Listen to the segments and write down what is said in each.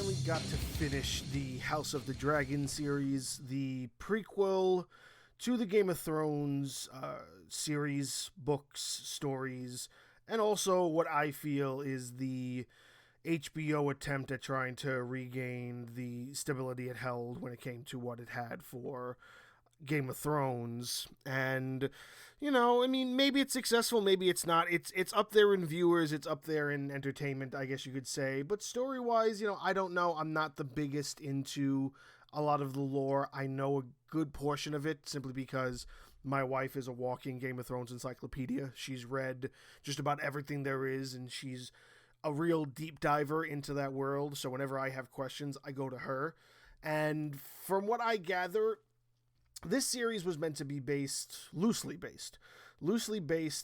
finally got to finish the House of the Dragon series, the prequel to the Game of Thrones series, books, stories, and also what I feel is the HBO attempt at trying to regain the stability it held when it came to what it had for Game of Thrones. And I mean, maybe it's successful, maybe it's not. It's up there in viewers, it's up there in entertainment, I guess you could say. But story-wise, I don't know. I'm not the biggest into a lot of the lore. I know a good portion of it simply because my wife is a walking Game of Thrones encyclopedia. She's read just about everything there is, and she's a real deep diver into that world. So whenever I have questions, I go to her. And from what I gather, this series was meant to be loosely based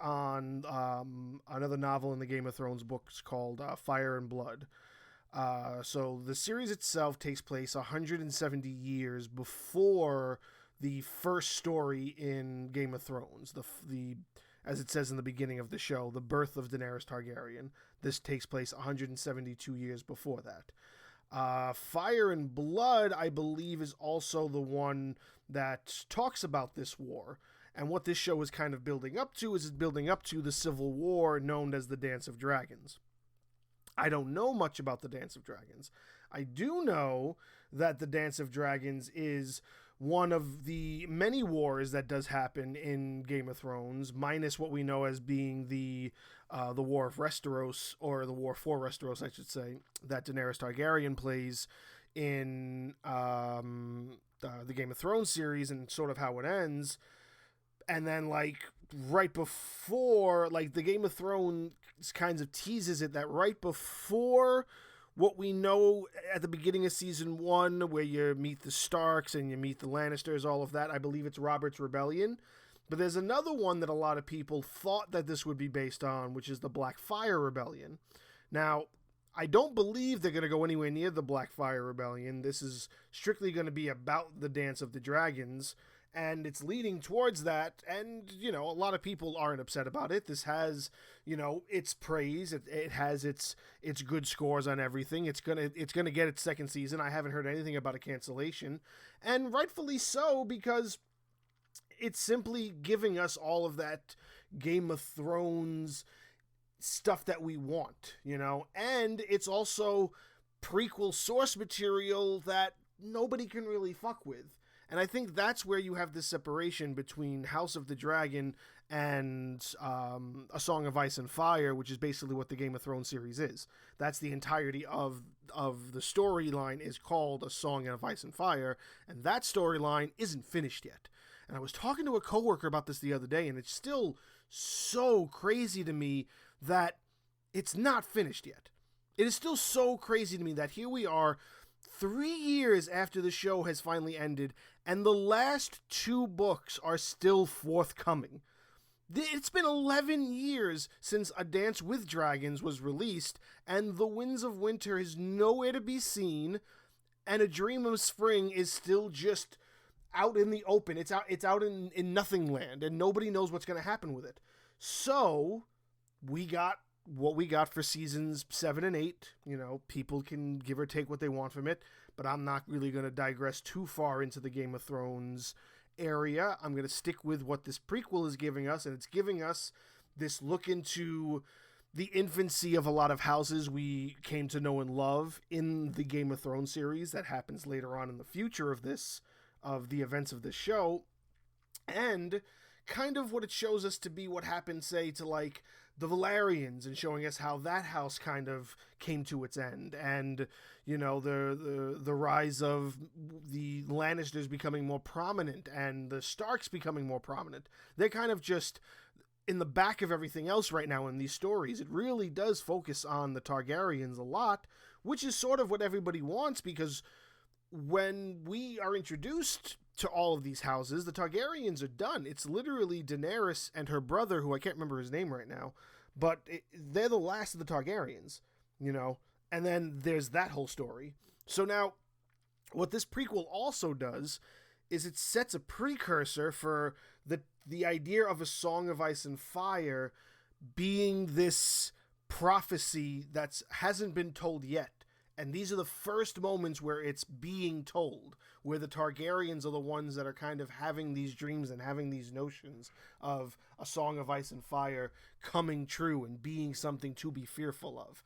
on another novel in the Game of Thrones books called Fire and Blood. So the series itself takes place 170 years before the first story in Game of Thrones. The as it says in the beginning of the show, the birth of Daenerys Targaryen. This takes place 172 years before that. Fire and Blood, I believe, is also the one that talks about this war. And what this show is kind of building up to is it's building up to the civil war known as the Dance of Dragons. I don't know much about the Dance of Dragons. I do know that the Dance of Dragons is one of the many wars that does happen in Game of Thrones, minus what we know as being the War of Westeros, or the War for Westeros, I should say, that Daenerys Targaryen plays in the Game of Thrones series and sort of how it ends. And then, right before, the Game of Thrones kinds of teases it that right before what we know at the beginning of season 1, where you meet the Starks and you meet the Lannisters, all of that, I believe it's Robert's Rebellion. But there's another one that a lot of people thought that this would be based on, which is the Blackfyre Rebellion. Now, I don't believe they're going to go anywhere near the Blackfyre Rebellion. This is strictly going to be about the Dance of the Dragons, and it's leading towards that. And, a lot of people aren't upset about it. This has, its praise. It has its good scores on everything. It's gonna get its second season. I haven't heard anything about a cancellation, and rightfully so, because it's simply giving us all of that Game of Thrones stuff that we want, and it's also prequel source material that nobody can really fuck with. And I think that's where you have this separation between House of the Dragon and A Song of Ice and Fire, which is basically what the Game of Thrones series is. That's the entirety of the storyline, is called A Song of Ice and Fire, and that storyline isn't finished yet. And I was talking to a coworker about this the other day, and it's still so crazy to me that it's not finished yet. It is still so crazy to me that here we are 3 years after the show has finally ended, and the last 2 books are still forthcoming. It's been 11 years since A Dance with Dragons was released, and The Winds of Winter is nowhere to be seen, and A Dream of Spring is still just out in the open. It's out in nothing land, and nobody knows what's going to happen with it. So, we got what we got for seasons 7 and 8. People can give or take what they want from it, but I'm not really going to digress too far into the Game of Thrones area. I'm going to stick with what this prequel is giving us, and it's giving us this look into the infancy of a lot of houses we came to know and love in the Game of Thrones series that happens later on in the future of the events of this show, and kind of what it shows us to be what happened, say, to the Velaryons, and showing us how that house kind of came to its end, and the rise of the Lannisters becoming more prominent and the Starks becoming more prominent. They're kind of just in the back of everything else right now in these stories. It really does focus on the Targaryens a lot, which is sort of what everybody wants, because when we are introduced to all of these houses, the Targaryens are done. It's literally Daenerys and her brother, who I can't remember his name right now, but they're the last of the Targaryens, and then there's that whole story. So now, what this prequel also does is it sets a precursor for the idea of A Song of Ice and Fire being this prophecy that hasn't been told yet. And these are the first moments where it's being told, where the Targaryens are the ones that are kind of having these dreams and having these notions of a Song of Ice and Fire coming true and being something to be fearful of.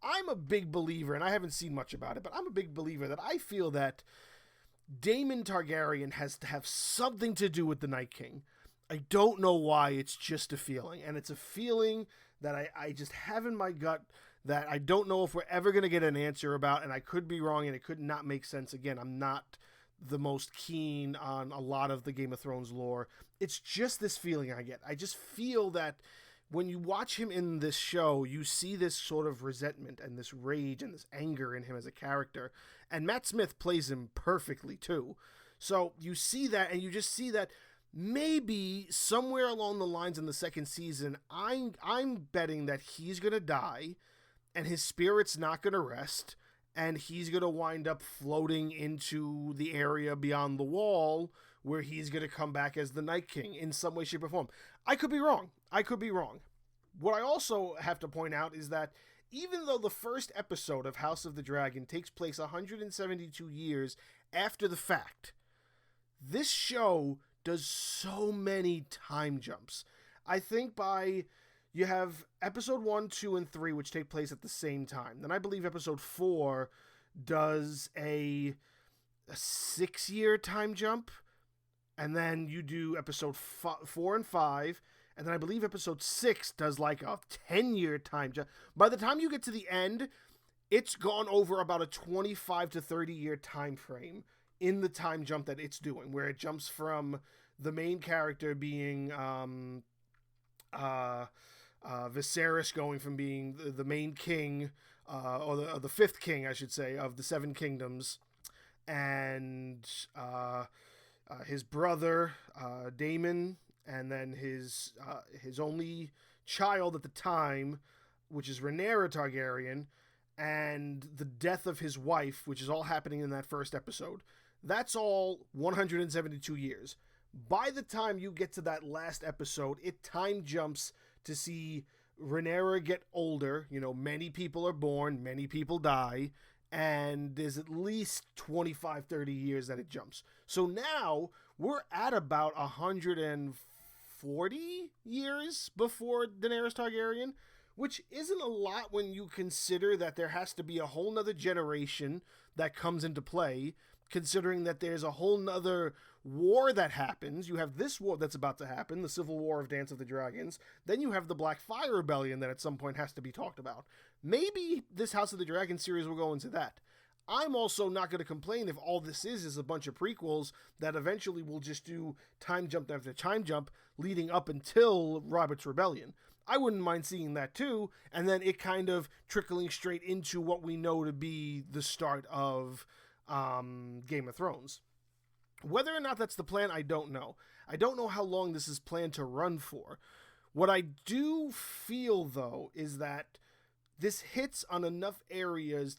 I'm a big believer, and I haven't seen much about it, but I'm a big believer that I feel that Daemon Targaryen has to have something to do with the Night King. I don't know why, it's just a feeling. And it's a feeling that I just have in my gut that I don't know if we're ever going to get an answer about, and I could be wrong, and it could not make sense. Again, I'm not the most keen on a lot of the Game of Thrones lore. It's just this feeling I get. I just feel that when you watch him in this show, you see this sort of resentment and this rage and this anger in him as a character. And Matt Smith plays him perfectly, too. So you see that, and you just see that maybe somewhere along the lines in the second season, I'm betting that he's going to die, and his spirit's not going to rest, and he's going to wind up floating into the area beyond the wall where he's going to come back as the Night King in some way, shape, or form. I could be wrong. What I also have to point out is that even though the first episode of House of the Dragon takes place 172 years after the fact, this show does so many time jumps. I think you have episode 1, 2, and 3, which take place at the same time. Then I believe episode 4 does a 6-year time jump. And then you do episode 4 and 5. And then I believe episode 6 does like a 10-year time jump. By the time you get to the end, it's gone over about a 25 to 30-year time frame in the time jump that it's doing, where it jumps from the main character being Viserys going from being the main king, or the fifth king, I should say, of the Seven Kingdoms, and his brother, Daemon, and then his only child at the time, which is Rhaenyra Targaryen, and the death of his wife, which is all happening in that first episode. That's all 172 years. By the time you get to that last episode, it time jumps to see Rhaenyra get older. You know, many people are born, many people die, and there's at least 25, 30 years that it jumps. So now we're at about 140 years before Daenerys Targaryen, which isn't a lot when you consider that there has to be a whole nother generation that comes into play, considering that there's a whole nother war that happens. You have this war that's about to happen, the Civil War of Dance of the Dragons. Then you have the Blackfyre Rebellion that at some point has to be talked about. Maybe this House of the Dragon series will go into that. I'm also not going to complain if all this is a bunch of prequels that eventually will just do time jump after time jump leading up until Robert's Rebellion. I wouldn't mind seeing that too, and then it kind of trickling straight into what we know to be the start of Game of Thrones. Whether or not that's the plan, I don't know. I don't know how long this is planned to run for. What I do feel, though, is that this hits on enough areas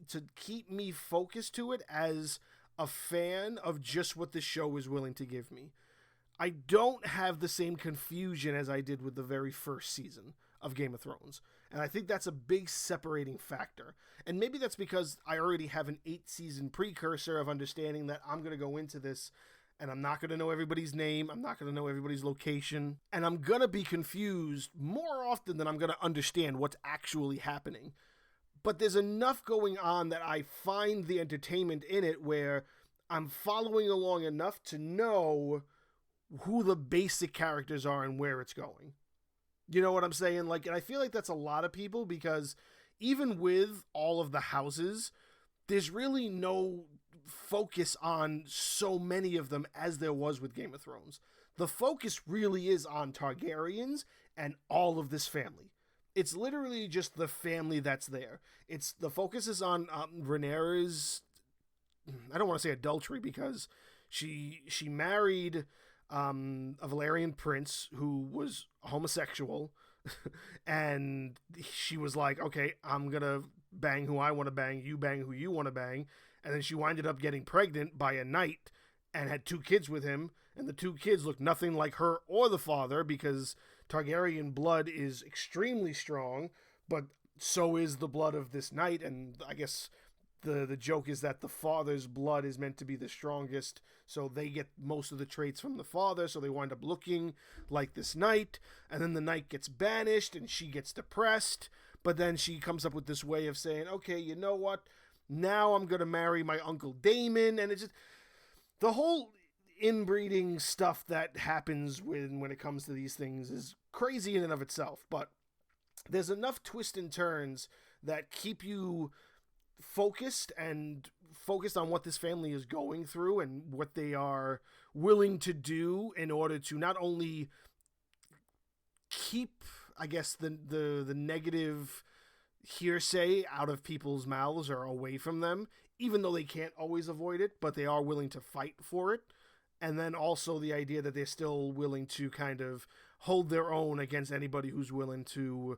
to keep me focused to it as a fan of just what the show is willing to give me. I don't have the same confusion as I did with the very first season of Game of Thrones. And I think that's a big separating factor. And maybe that's because I already have an 8-season precursor of understanding that I'm going to go into this and I'm not going to know everybody's name, I'm not going to know everybody's location, and I'm going to be confused more often than I'm going to understand what's actually happening. But there's enough going on that I find the entertainment in it where I'm following along enough to know who the basic characters are and where it's going. You know what I'm saying? Like, and I feel like that's a lot of people, because even with all of the houses, there's really no focus on so many of them as there was with Game of Thrones. The focus really is on Targaryens and all of this family. It's literally just the family that's there. The focus is on Rhaenyra's, I don't want to say adultery, because she married a Valyrian prince who was homosexual, and she was like, okay, I'm gonna bang who I want to bang, you bang who you want to bang. And then she winded up getting pregnant by a knight and had 2 kids with him, and the 2 kids looked nothing like her or the father, because Targaryen blood is extremely strong, but so is the blood of this knight, and I guess the joke is that the father's blood is meant to be the strongest, so they get most of the traits from the father, so they wind up looking like this knight, and then the knight gets banished and she gets depressed, but then she comes up with this way of saying, okay, you know what, now I'm gonna marry my Uncle Damon. And it's just the whole inbreeding stuff that happens when it comes to these things is crazy in and of itself, but there's enough twists and turns that keep you focused on what this family is going through and what they are willing to do in order to not only keep, I guess, the negative hearsay out of people's mouths or away from them, even though they can't always avoid it, but they are willing to fight for it. And then also the idea that they're still willing to kind of hold their own against anybody who's willing to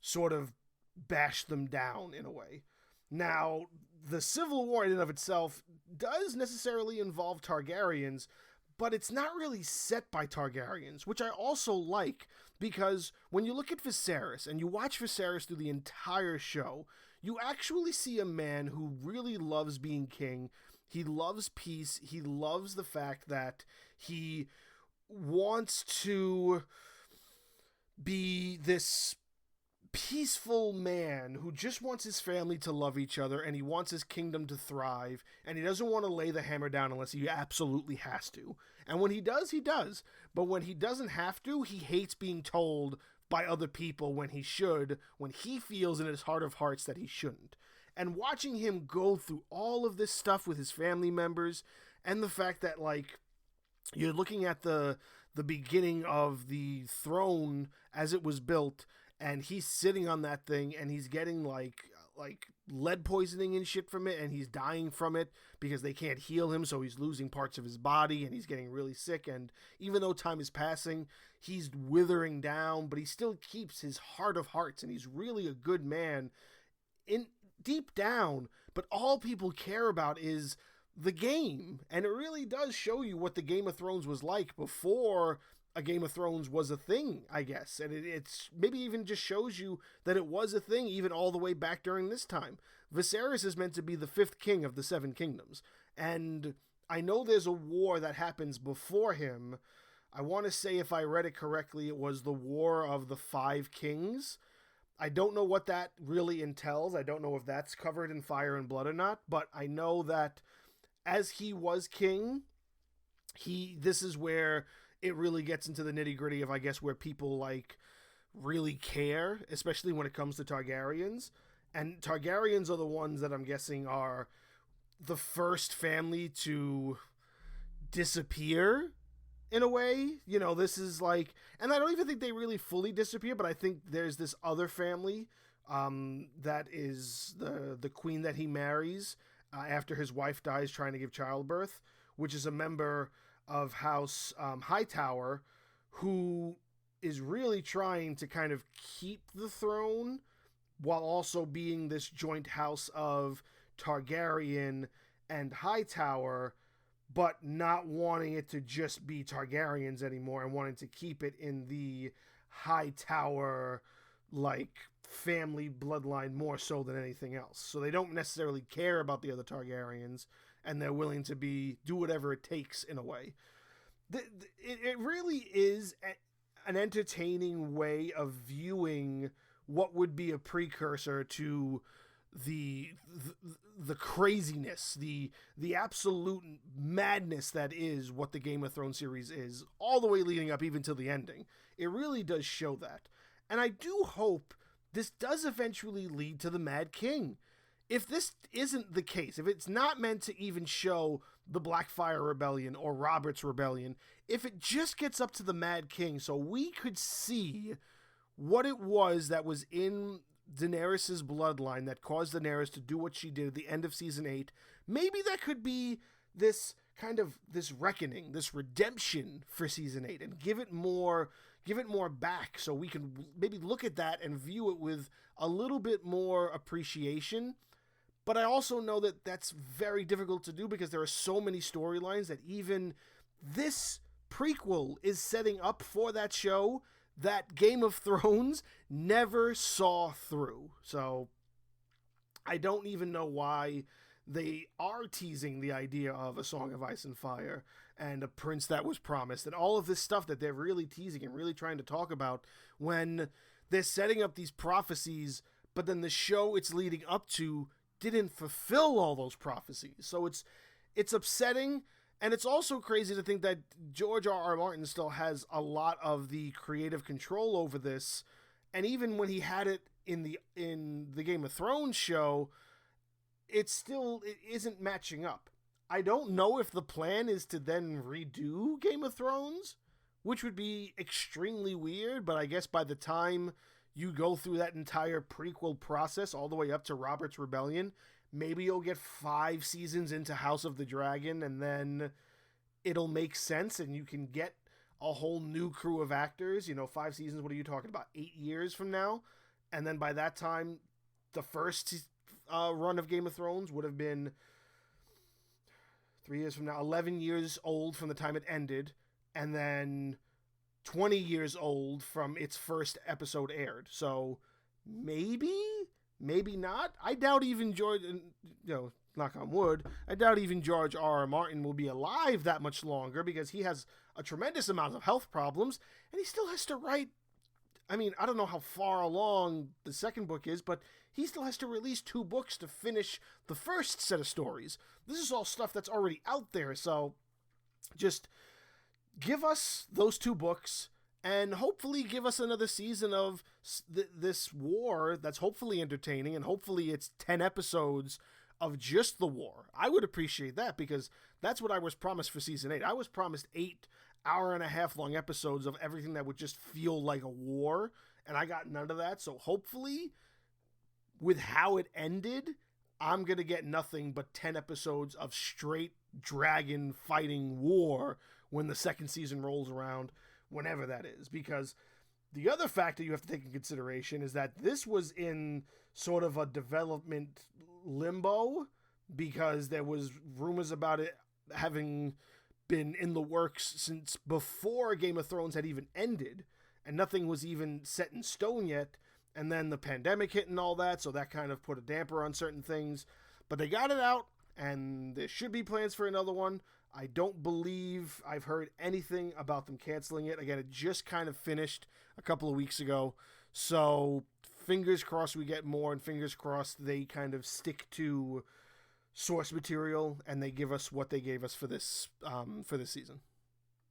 sort of bash them down in a way. Now, the Civil War in and of itself does necessarily involve Targaryens, but it's not really set by Targaryens, which I also like, because when you look at Viserys and you watch Viserys through the entire show, you actually see a man who really loves being king. He loves peace. He loves the fact that he wants to be this peaceful man who just wants his family to love each other, and he wants his kingdom to thrive, and he doesn't want to lay the hammer down unless he absolutely has to. And when he does, he does. But when he doesn't have to, he hates being told by other people when he should, when he feels in his heart of hearts that he shouldn't. And watching him go through all of this stuff with his family members, and the fact that, like, you're looking at the beginning of the throne as it was built, and he's sitting on that thing, and he's getting like lead poisoning and shit from it, and he's dying from it because they can't heal him, so he's losing parts of his body, and he's getting really sick, and even though time is passing, he's withering down, but he still keeps his heart of hearts, and he's really a good man in deep down, but all people care about is the game, and it really does show you what the Game of Thrones was like before a Game of Thrones was a thing, I guess. And it's maybe even just shows you that it was a thing even all the way back during this time. Viserys is meant to be the 5th king of the 7 kingdoms. And I know there's a war that happens before him. I want to say, if I read it correctly, it was the War of the 5 Kings. I don't know what that really entails. I don't know if that's covered in Fire and Blood or not. But I know that as he was king, this is where it really gets into the nitty-gritty of, I guess, where people, like, really care, especially when it comes to Targaryens. And Targaryens are the ones that I'm guessing are the first family to disappear, in a way. You know, this is like, and I don't even think they really fully disappear, but I think there's this other family that is the queen that he marries after his wife dies trying to give childbirth, which is a member of House Hightower, who is really trying to kind of keep the throne while also being this joint house of Targaryen and Hightower, but not wanting it to just be Targaryens anymore and wanting to keep it in the Hightower, like, family bloodline more so than anything else. So they don't necessarily care about the other Targaryens, and they're willing to do whatever it takes in a way. It really is an entertaining way of viewing what would be a precursor to the craziness, the absolute madness that is what the Game of Thrones series is, all the way leading up even to the ending. It really does show that. And I do hope this does eventually lead to the Mad King. If this isn't the case, if it's not meant to even show the Blackfyre Rebellion or Robert's Rebellion, if it just gets up to the Mad King so we could see what it was that was in Daenerys' bloodline that caused Daenerys to do what she did at the end of season 8, maybe that could be this kind of this reckoning, this redemption for season 8, and give it more back so we can maybe look at that and view it with a little bit more appreciation. But I also know that that's very difficult to do because there are so many storylines that even this prequel is setting up for that show that Game of Thrones never saw through. So I don't even know why they are teasing the idea of a Song of Ice and Fire and a prince that was promised and all of this stuff that they're really teasing and really trying to talk about when they're setting up these prophecies, but then the show it's leading up to didn't fulfill all those prophecies. So it's upsetting, and it's also crazy to think that George R.R. Martin still has a lot of the creative control over this, and even when he had it in the Game of Thrones show, it isn't matching up. I don't know if the plan is to then redo Game of Thrones, which would be extremely weird, but I guess by the time you go through that entire prequel process all the way up to Robert's Rebellion, maybe you'll get 5 seasons into House of the Dragon, and then it'll make sense and you can get a whole new crew of actors. 5 seasons, what are you talking about? 8 years from now? And then by that time, the first run of Game of Thrones would have been 3 years from now, 11 years old from the time it ended, and then 20 years old from its first episode aired. So maybe not. I doubt even George, knock on wood, I doubt even George R.R. Martin will be alive that much longer because he has a tremendous amount of health problems and he still has to write. I mean, I don't know how far along the second book is, but he still has to release 2 books to finish the first set of stories. This is all stuff that's already out there, so just give us those 2 books and hopefully give us another season of this war that's hopefully entertaining, and hopefully it's 10 episodes of just the war. I would appreciate that because that's what I was promised for season 8. I was promised 8 hour-and-a-half long episodes of everything that would just feel like a war, and I got none of that. So hopefully, with how it ended, I'm going to get nothing but 10 episodes of straight dragon fighting war when the second season rolls around, whenever that is. Because the other factor you have to take in consideration is that this was in sort of a development limbo because there was rumors about it having been in the works since before Game of Thrones had even ended, and nothing was even set in stone yet. And then the pandemic hit and all that, so that kind of put a damper on certain things. But they got it out, and there should be plans for another one. I don't believe I've heard anything about them canceling it. Again, it just kind of finished a couple of weeks ago. So fingers crossed we get more, and fingers crossed they kind of stick to source material and they give us what they gave us for this season.